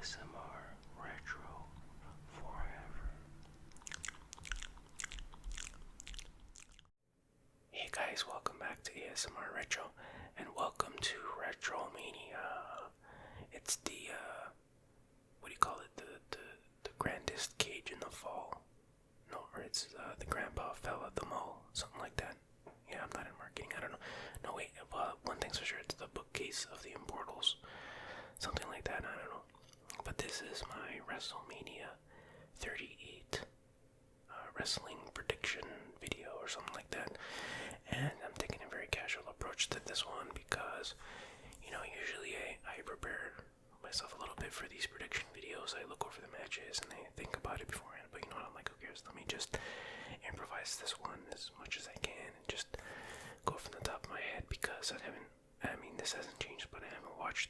ASMR Retro Forever. Hey guys, welcome back to ASMR Retro, and welcome to Retromania. It's the, what do you call it, the grandest cage in the fall. No, or it's the grandpa fell at the mall, something like that. Yeah, I'm not in marketing, I don't know. No, wait, one thing's for sure, it's the bookcase of the Immortals. Something like that, I don't know. But this is my WrestleMania 38 wrestling prediction video or something like that. And I'm taking a very casual approach to this one because, usually I prepare myself a little bit for these prediction videos. I look over the matches and I think about it beforehand. But you know what, I'm like, who cares? Let me just improvise this one as much as I can and just go from the top of my head because this hasn't changed, but I haven't watched,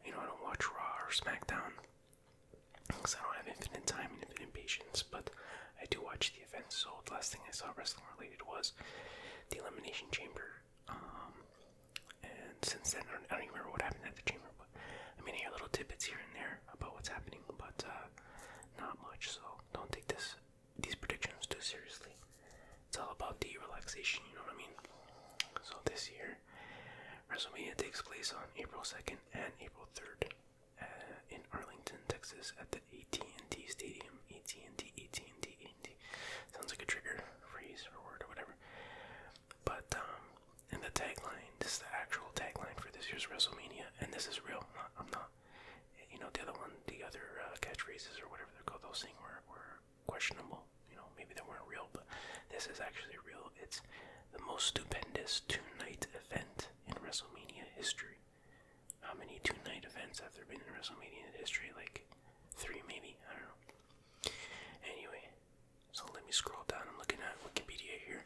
I don't watch Raw or SmackDown because I don't have infinite time and infinite patience, but I do watch the events. So the last thing I saw wrestling related was the Elimination Chamber, and since then I don't even remember what happened at the Chamber, but I hear little tidbits here and there about what's happening, but not much, so don't take these predictions too seriously. It's all about the relaxation, you know what I mean? So this year, WrestleMania takes place on April 2nd and April 3rd in Arlington, Texas at the AT&T Stadium. AT&T. Sounds like a trigger phrase or word or whatever. But, and the tagline, this is the actual tagline for this year's WrestleMania, and this is real. I'm not, the other catchphrases or whatever they're called, those things were questionable. Maybe they weren't real, but this is actually real. It's the most stupendous two-night event in WrestleMania history. How many two-night events have there been in WrestleMania history? Like 3 maybe? I don't know. Anyway, so let me scroll down. I'm looking at Wikipedia here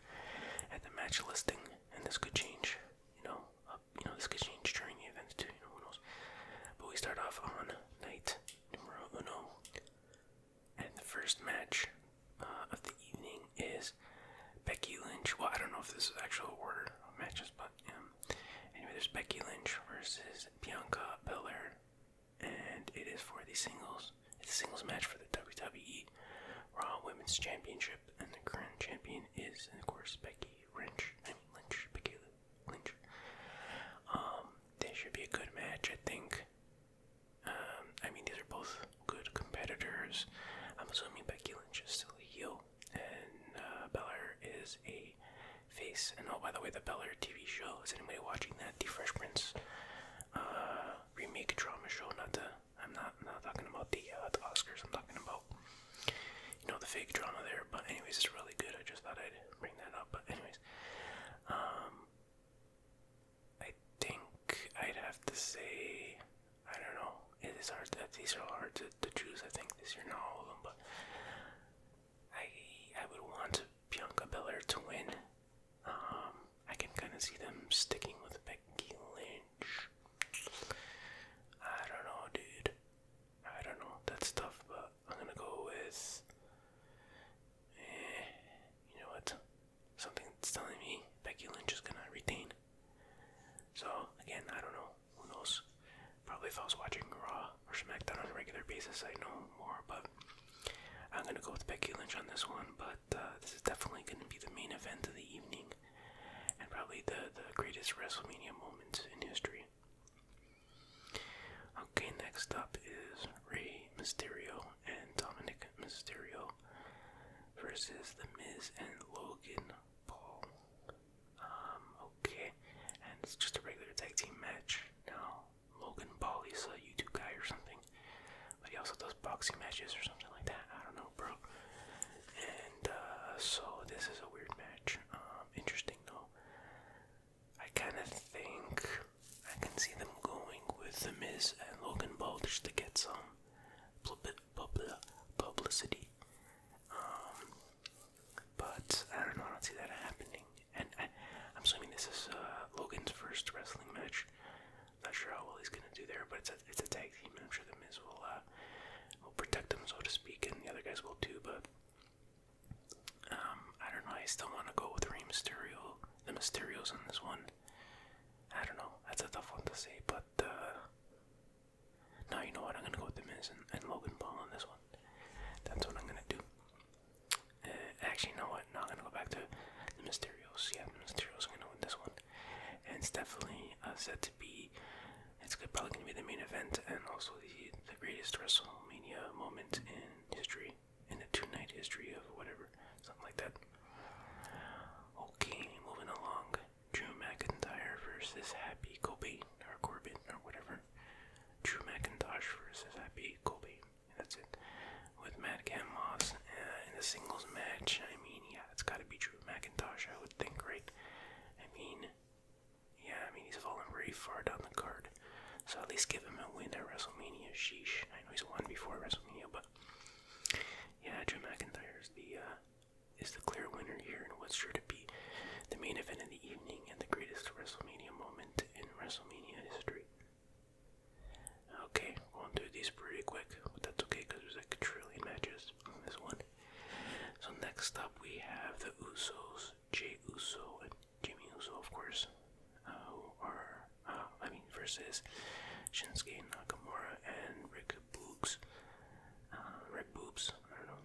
at the match listing, and this could change. This could change during the event too. Who knows? But we start off on night numero uno, and the first match of the evening is Becky Lynch. Well, I don't know if this is actual order of matches, but anyway, there's Becky Lynch versus Bianca Belair, and it is for the singles. It's a singles match for the WWE Raw Women's Championship, and the current champion is, of course, Becky Lynch. Becky Lynch. This should be a good match, I think. These are both good competitors. I'm assuming Becky Lynch is still a heel, and Belair is a face. And oh, by the way, the Belair TV show, is anybody watching that? The Fresh Prince remake drama show. I'm not talking about the Oscars. I'm talking about the fake drama there. But anyways, it's really good. I just thought I'd bring that up. But anyways, I think I'd have to say, I don't know. It is hard. These are hard to choose. I think this year, not all of them, but I would want Bianca Belair to win. I can kind of see them sticking with Becky Lynch. I don't know, dude. I don't know. That's tough, but I'm gonna go with. You know what? Something's telling me Becky Lynch is gonna retain. So again, I don't know. Who knows? Probably if I was watching Raw or SmackDown on a regular basis, I know more, but I'm gonna go with Becky Lynch on this one. But this is definitely gonna be the main event of the evening, and probably the greatest WrestleMania moment in history. Okay, next up is Rey Mysterio and Dominik Mysterio versus The Miz and Logan Paul. Okay, and it's just a regular tag team match. Now, Logan Paul, he's a YouTube guy or something, but he also does boxing matches or something like that. I don't know, bro. And so this is a weird match. Interesting though. I kind of think I can see them going with The Miz and Logan Paul just to get some publicity. But I don't know. I don't see that happening. And I'm assuming this is Logan's first wrestling match. Not sure how well he's gonna do there, but it's a tag team, and I'm sure The Miz will protect him, so to speak, and the other guys will too. But I don't know. I still want to go with Rey Mysterio, the Mysterios on this one. I don't know. That's a tough one to say, but no, you know what? I'm gonna go with The Miz, said to be, it's probably going to be the main event and also the greatest WrestleMania moment in history, in the 2-night history of whatever, something like that. Okay, moving along. Drew McIntyre versus Happy Corbin or whatever. Drew McIntyre versus Happy Corbin. That's it. With Matt Moss in a singles match. I mean, yeah, it's got to be Drew McIntyre, I would think, right? I mean, he's fallen very far down the card. So at least give him a win at WrestleMania. Sheesh. I know he's won before WrestleMania, but yeah, Drew McIntyre is the clear winner here, and what's sure to be the main event of the evening and the greatest WrestleMania moment in WrestleMania history. Okay, we'll do these pretty quick, but that's okay because there's like a trillion matches on this one. So next up we have the Usos, Jey Uso and Jimmy Uso, of course, who are, versus Shinsuke Nakamura and Rick Boogs. Rick Boobs, I don't know.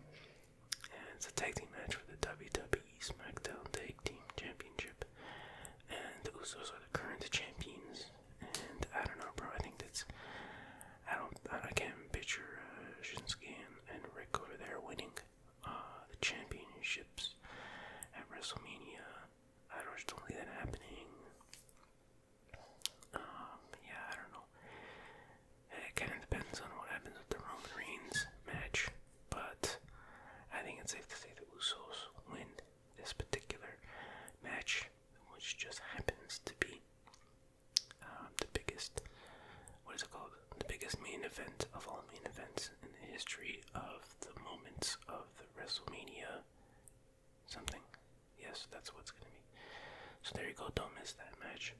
And it's a tag team match for the WWE SmackDown Tag Team Championship. And the Usos are the current champions. And I don't know, bro, I think that's, I can't picture Shinsuke and Rick over there winning the championships at WrestleMania. I don't see that happening. I don't know. It kind of depends on what happens with the Roman Reigns match, but I think it's safe to say the Usos win this particular match, which just happens to be the biggest, the biggest main event of all main events in the history of the moments of the WrestleMania something. Yes, that's what it's going to be. So there you go, don't miss that match.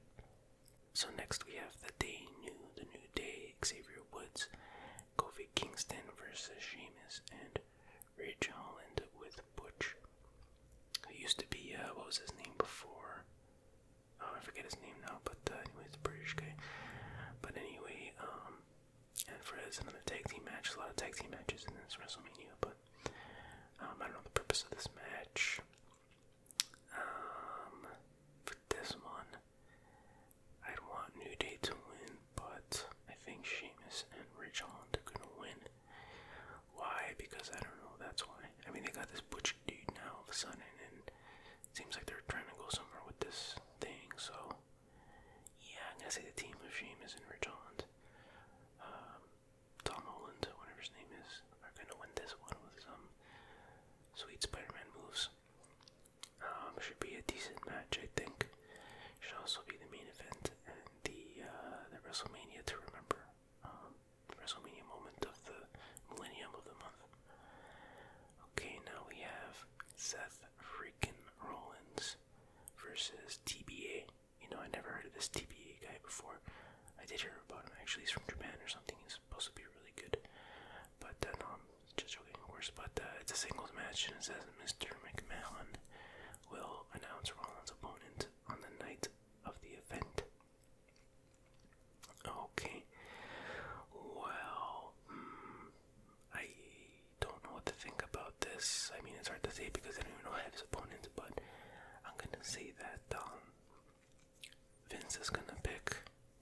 So next we have the New Day, Xavier Woods, Kofi Kingston versus Sheamus and Ridge Holland with Butch. Who used to be, what was his name before? Oh, I forget his name now, but anyway, it's a British guy. But anyway, and for it's another tag team match, a lot of tag team matches in this WrestleMania, but I don't know the purpose of this match. For this one, I'd want New Day to win, but I think Sheamus and Ridge Holland are gonna win. Why? Because I don't know, that's why. I mean, they got this Butch dude now all of a sudden, and it seems like they're trying to go somewhere with this thing, so yeah, I'm gonna say the team of Sheamus and Ridge Holland. Tom Holland, whatever his name is, are gonna win this one with some sweet Spider-Man moves. Should be a decent match, I think. Should also be the main event and the WrestleMania to remember. WrestleMania moment of the millennium of the month. Okay, now we have Seth Freakin Rollins versus TBA. You know, I never heard of this TBA guy before. I did hear about him, actually. He's from Japan or something. He's supposed to be really good. But no, I'm just joking, of course. But it's a singles match, and it says Mr. McMahon will announce Rollins' opponent on the night of the event. Okay. Well, I don't know what to think about this. I mean, it's hard to say because I don't even know his opponent, but I'm gonna say that Vince is gonna pick,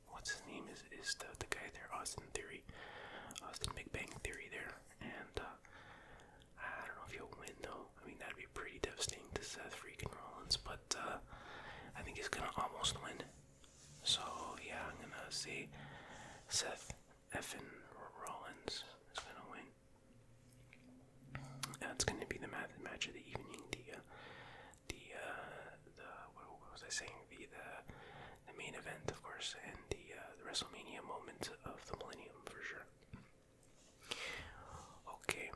what's his name, is the guy there, Austin Big Bang Theory there, and I don't know if he'll win though. I mean, that'd be pretty devastating to Seth freaking Rollins, but I think he's gonna almost win. So yeah, I'm gonna say Seth effing Rollins is gonna win. It's gonna be the match of the evening. What was I saying? The main event, of course, and the WrestleMania moment of the millennium for sure. Okay,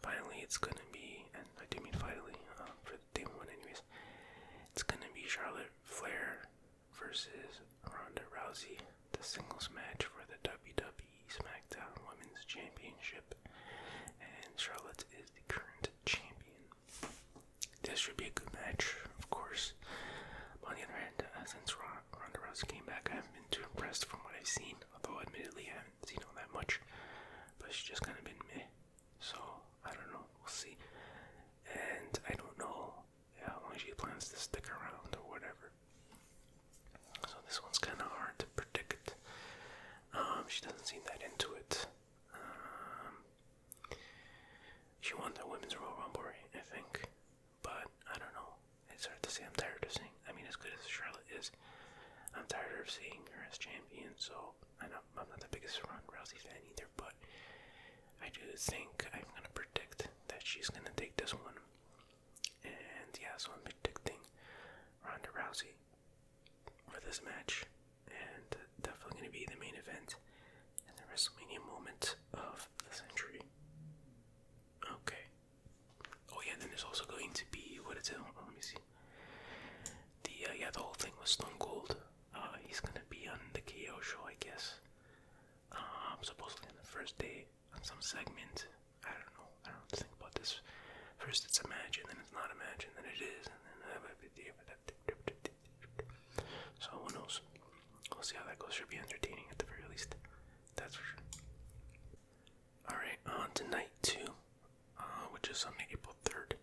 finally it's gonna be, and I do mean finally, for day one anyways, it's gonna be Charlotte Flair versus Ronda Rousey, the singles match for the WWE SmackDown Women's Championship, and Charlotte is the current champion. This should be a good match, of course. But on the other hand, since Ronda Rousey came back, I haven't been too impressed from what I've seen, although admittedly I haven't seen all that much, but she's just kind of been meh, so I don't know, we'll see. And I don't know how long she plans to stick around or whatever, so this one's kind of hard. She doesn't seem that into it. She won the Women's Royal Rumble, I think. But, I don't know. It's hard to say. I'm tired of seeing, as good as Charlotte is, I'm tired of seeing her as champion, so I'm not the biggest Ronda Rousey fan either, but I do think I'm going to predict that she's going to take this one. And yeah, so I'm predicting Ronda Rousey for this match, and definitely going to be the main event and the WrestleMania moment of the century. Okay. Oh yeah, then there's also going to be, what is it? Oh, let me see. The whole thing was Stone Cold. He's gonna be on the KO show, I guess. Supposedly on the first day, on some segment. I don't know what to think about this. First it's a match, and then it's not a match, and then it is, and then so who knows? We'll see how that goes. Should be entertaining at the very least. That's for sure. Alright, on to night 2, which is Sunday, April 3rd.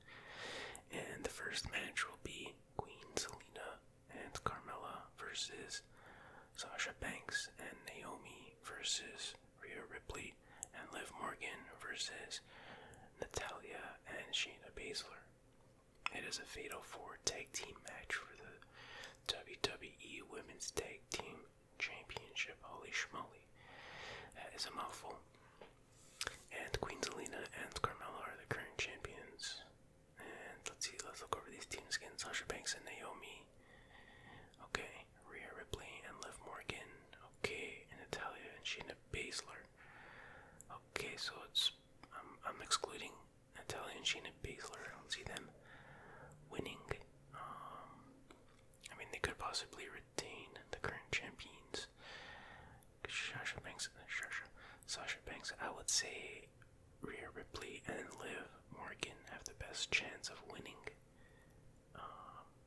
And the first match will be Queen Zelina and Carmella versus Sasha Banks and Naomi versus Rhea Ripley and Liv Morgan versus Natalya and Shayna Baszler. It is a Fatal 4 tag team match for the WWE Women's Tag Team Championship. Holy schmoly. That is a mouthful. And Queen Zelina and Carmella are the current champions. And let's look over these teams again. Sasha Banks and Naomi. Okay. Rhea Ripley and Liv Morgan. Okay. And Natalya and Shayna Baszler. Okay, so I'm excluding Natalya and Shayna Baszler. I don't see them winning. They could possibly retain the current champions. Sasha Banks, I would say Rhea Ripley and Liv Morgan have the best chance of winning,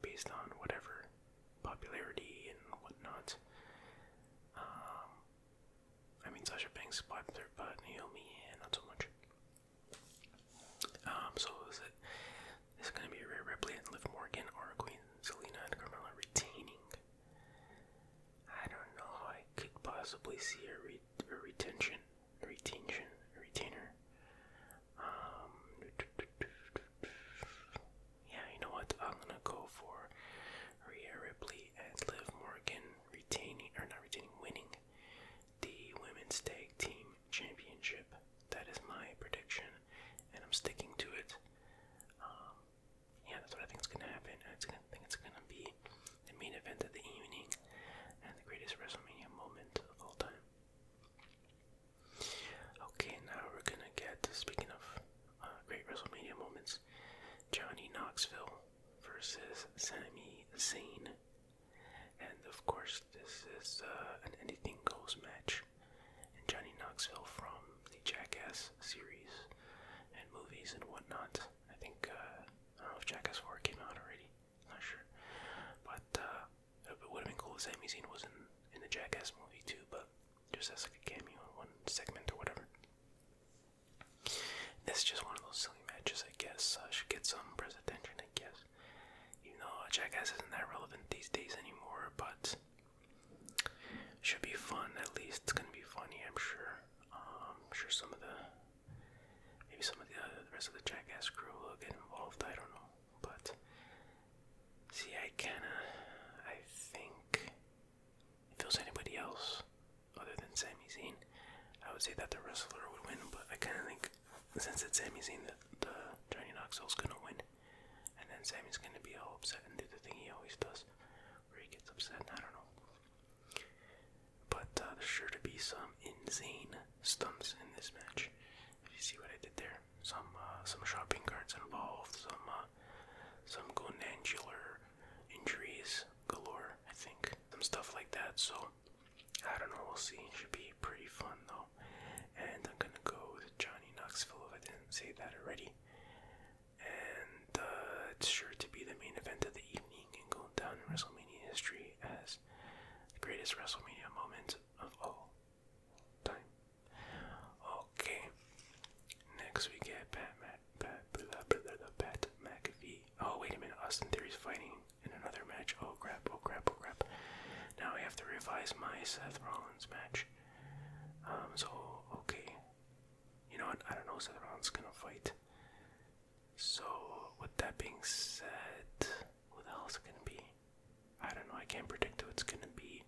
based on whatever popularity and whatnot. Sasha Banks is popular, but Naomi, not so much. So is it going to be Rhea Ripley and Liv Morgan, or Queen Zelina and Carmella retaining? I don't know. I could possibly see a retainer. Yeah, you know what? I'm gonna go for Rhea Ripley and Liv Morgan winning the Women's Tag Team Championship. That is my prediction, and I'm sticking to it. Yeah, that's what I think is gonna happen. I think it's gonna be the main event of the evening and the greatest WrestleMania moment of all time. Okay, now we're gonna get, speaking of great WrestleMania moments, Johnny Knoxville versus Sami Zayn. And of course, this is an anything goes match. And Johnny Knoxville from the Jackass series and movies and whatnot. I think, I don't know if Jackass 4 came out already. Not sure. But it would have been cool if Sami Zayn was in the Jackass movie too, but just as like a cameo in one segment or whatever. This is just one of those silly matches, I guess. Should get some press attention, I guess. Even though Jackass isn't that relevant these days anymore, but should be fun at least. It's gonna be funny, I'm sure. I'm sure some of the rest of the Jackass crew will get involved. I don't know, but see, I think if it was anybody else other than Sami Zayn, I would say that the wrestler would win. But I kind of think, since it's Sami Zayn, the Johnny Knoxville's gonna win, and then Sami's gonna be all upset and do the thing he always does, where he gets upset. I don't know. But there's sure to be some insane stunts in this match. If you see what I did there, some shopping carts involved, some gonangular injuries galore, I think, some stuff like that. So I don't know, we'll see. Should be pretty fun though. And I'm gonna go with Johnny Knoxville if I didn't say that already. And it's sure to be the main event of the evening and going down in WrestleMania history as the greatest WrestleMania moment of all time. Okay. Next we get Pat McAfee. Oh, wait a minute. Austin Theory's fighting in another match. Oh crap. Now I have to revise my Seth Rollins match. else gonna fight. So, with that being said, who the hell is it gonna be? I don't know, I can't predict who it's gonna be.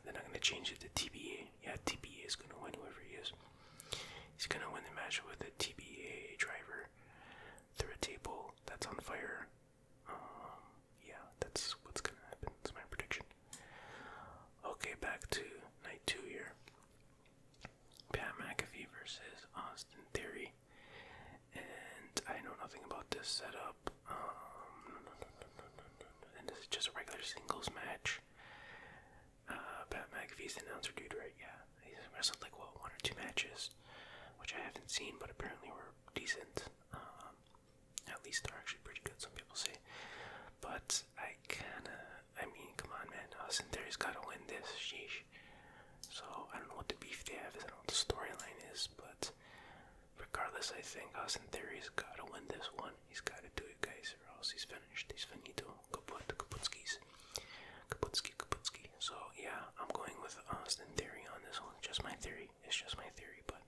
They're not gonna change it to TBA. Yeah, TBA is gonna win, whoever he is. He's gonna win the match with a TBA driver through a table that's on fire. Yeah, that's what's gonna happen. That's my prediction. Okay, back to night 2 here. Pat McAfee versus Austin Theory. And I know nothing about this setup. And this is just a regular singles match. Pat McAfee's the announcer dude, right? Yeah. He's wrestled like, 1 or 2 matches, which I haven't seen, but apparently were decent. At least they're actually pretty good, some people say. But come on, man. Austin Theory's gotta win this. Sheesh. So, I don't know what the beef they have is. I don't know what the storyline is, but regardless, I think Austin Theory's gotta win this one. He's gotta do it, guys, or else he's finished. He's finito. Kaputskis. So, yeah, I'm going with Austin Theory on this one. Just my theory. It's just my theory, but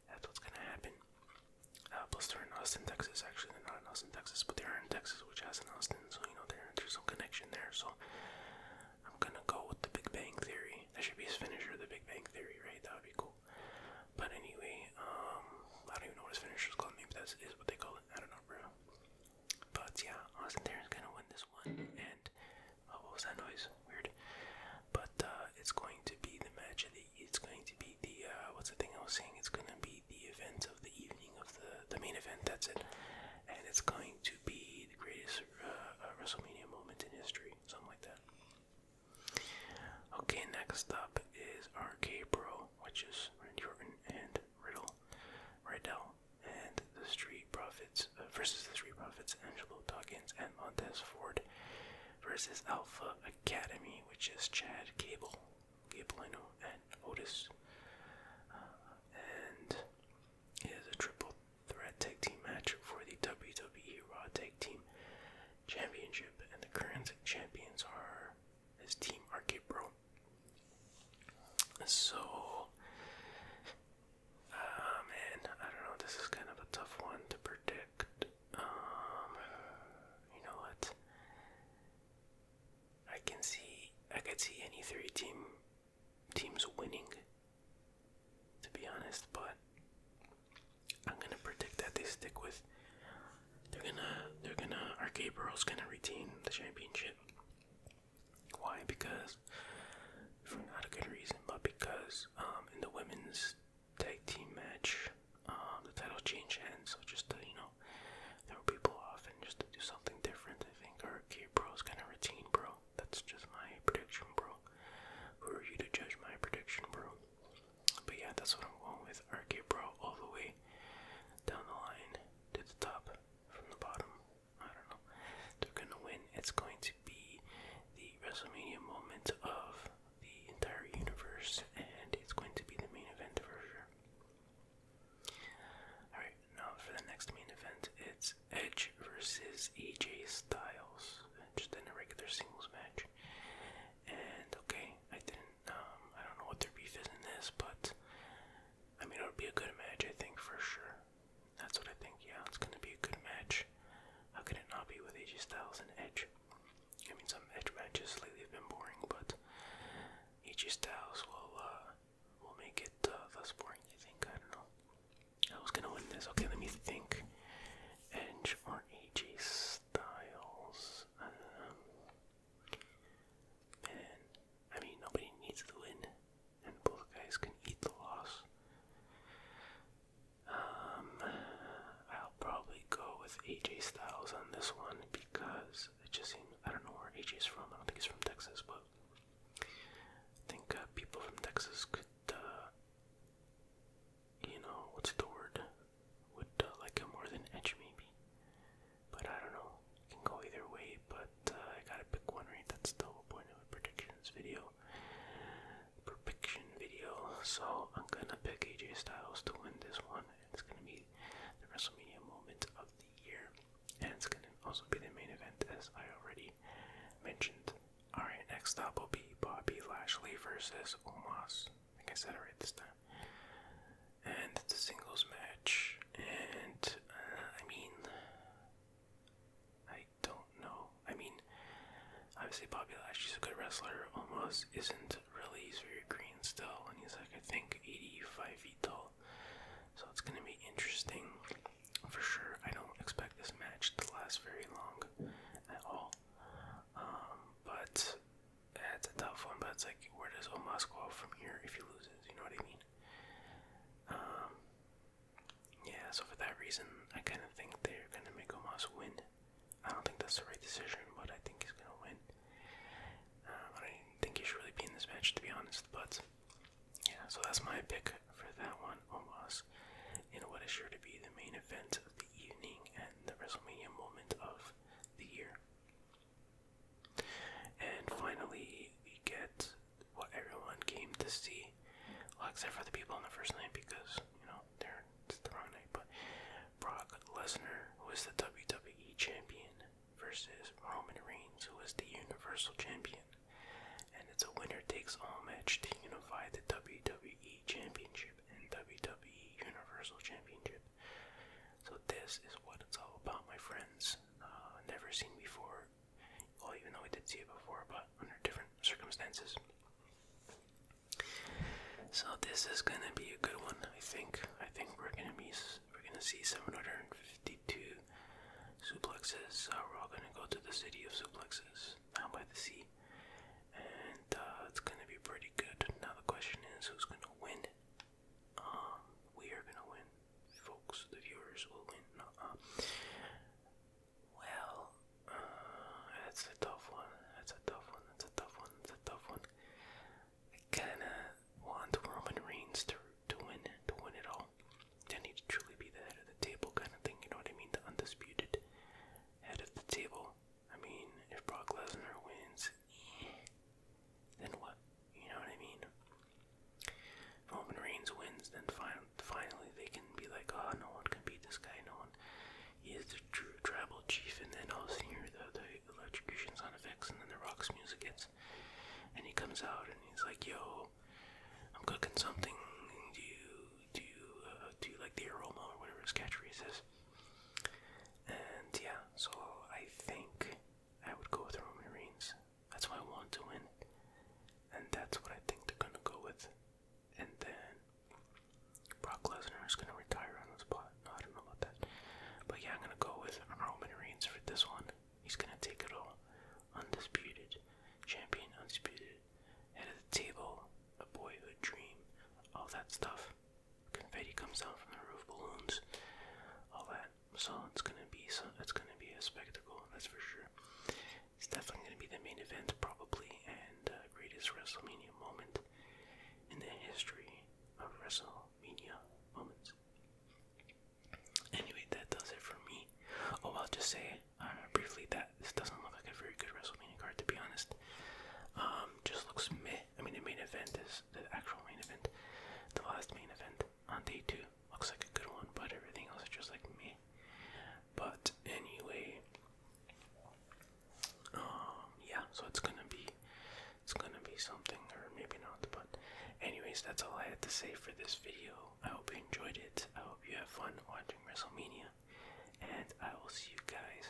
that's what's gonna happen. Plus, they're in Austin, Texas. Actually, they're not in Austin, Texas, but they are in Texas, which has an Austin. So, there's some connection there. So, I'm gonna go with the Big Bang Theory. That should be his finisher, the Big Bang Theory, right? That would be cool. But anyway, I don't even know what his finisher's called. Maybe that is what they call it. I don't know, bro. But yeah, Austin Theory's gonna win this one. And what was that noise? Weird. But it's going to be the match of the. It's going to be the. What's the thing I was saying? It's gonna be the event of the evening of the main event. That's it. And it's going to be the greatest WrestleMania moment in history. Something like that. Okay, next up is RK Bro, which is Randy Orton and Riddle, and the Street Profits versus the Street Profits, Angelo Dawkins and Montez Ford versus Alpha Academy, which is Chad Gable, I know, and Otis. And it is a triple threat tag team match for the WWE Raw Tag Team Championship, and the current champions are his team RK Bro. So, man, I don't know, this is kind of a tough one to predict. You know what? I could see any 3 teams winning, to be honest, but I'm gonna predict that they stick with, RK Bro's gonna retain the championship. Why? Because, for not a good reason, but because in the women's tag team match, the title changed hands, so just to, throw people off and just to do something different, I think RK Bro's gonna retain, bro. That's just my prediction, bro. Who are you to judge my prediction, bro? But yeah, that's what I'm going with. RK Bro all the way down the line to the top from the bottom. I don't know. They're gonna win. It's going to be the WrestleMania moment of the entire universe, and it's going to be the main event for sure. Alright, now for the next main event, it's Edge versus AJ Styles, just in a regular singles match. And okay, I don't know what their beef is in this, but it'll be a good match, I think, for sure. That's what I think. Yeah, it's gonna be a good match. How could it not be with AJ Styles and Edge? Some Edge matches lately have been boring, but AJ Styles will make it less boring, I think. I don't know. I was gonna win this. Okay, let me think. Edge or AJ Styles? Nobody needs to win, and both guys can eat the loss. I'll probably go with AJ Styles on this one because it just seems, I don't know where AJ's from. I don't think he's from Texas, but I think people from Texas could, what's the word? Would like him more than Edge, maybe. But I don't know. It can go either way, but I gotta pick one, right? That's the whole point of a predictions video. So I'm gonna pick AJ Styles to win this one. It's gonna be the WrestleMania moment of the year, and it's gonna also be the main event, as I already mentioned. Alright, next up will be Bobby Lashley versus Omos. I think I said it right this time. singles match, and I mean, I don't know. I mean, obviously Bobby Lashley's a good wrestler. Almost isn't really. He's very green still, and he's like, I think 85 feet tall. So it's gonna be interesting for sure. I don't expect this match to last very long at all. But it's a tough one. But it's like, where does Omos go from here if he loses? You know what I mean? Yeah. So for that reason, I kind of think they're gonna make Omos win. I don't think that's the right decision, but I think he's gonna win. I don't think he should really be in this match, to be honest. But yeah, so that's my pick for that one, Omos, in what is sure to be the main event of the evening and the WrestleMania moment of the year. And finally, we get what everyone came to see, well, except for the people on the first night, because, you know, it's the wrong night, but Brock Lesnar, who is the WWE Champion, versus Roman Reigns, who is the Universal Champion. And it's a winner-takes-all match to unify the WWE Championship and WWE Universal Championship. So this is what it's all about, my friends. Never seen before. Well, even though we did see it before, but under different circumstances. So this is gonna be a good one, I think. I think we're gonna see 752 suplexes. We're all gonna go to the city of suplexes, down by the sea, and it's gonna be pretty good. Now the question is, who's gonna win? We are gonna win, folks. The viewers will win. Well, that's a tough one. That's a tough one. I kinda want Roman Reigns to win it all. They need to truly be the head of the table kind of thing, you know what I mean? The undisputed head of the table. I mean, if Brock Lesnar wins, then what? You know what I mean? If Roman Reigns wins, then finally they can be like, oh, no one can beat this guy, no one. He is the true tribal chief, and then all of a sudden you hear the electrocution sound effects, and then the Rock's music hits, and he comes out, and he's like, yo, I'm cooking something. Do you like the aroma, or whatever his catchphrase is? And yeah, so I think I would go with Roman Reigns. That's why I want to win, and that's what I think they're gonna go with. And then Brock Lesnar is gonna retire on the spot. No, I don't know about that, but yeah, I'm gonna go with Roman Reigns for this one. He's gonna take it all. Undisputed champion, undisputed head of the table, a boyhood dream, all that stuff. Confetti comes down from the roof, balloons, all that. So it's gonna be a spectacle, that's for sure. It's definitely gonna be the main event, probably, and greatest WrestleMania moment in the history of WrestleMania moments. Anyway, that does it for me. Oh, I'll just say briefly that this doesn't look like a very good WrestleMania card, to be honest. Just looks meh. I mean, the main event is the actual main event. The last main event on day 2 looks like a good one, but everything else is just like meh. But anyway, yeah. So it's gonna be something, or maybe not. But anyways, that's all I had to say for this video. I hope you enjoyed it. I hope you have fun watching WrestleMania, and I will see you guys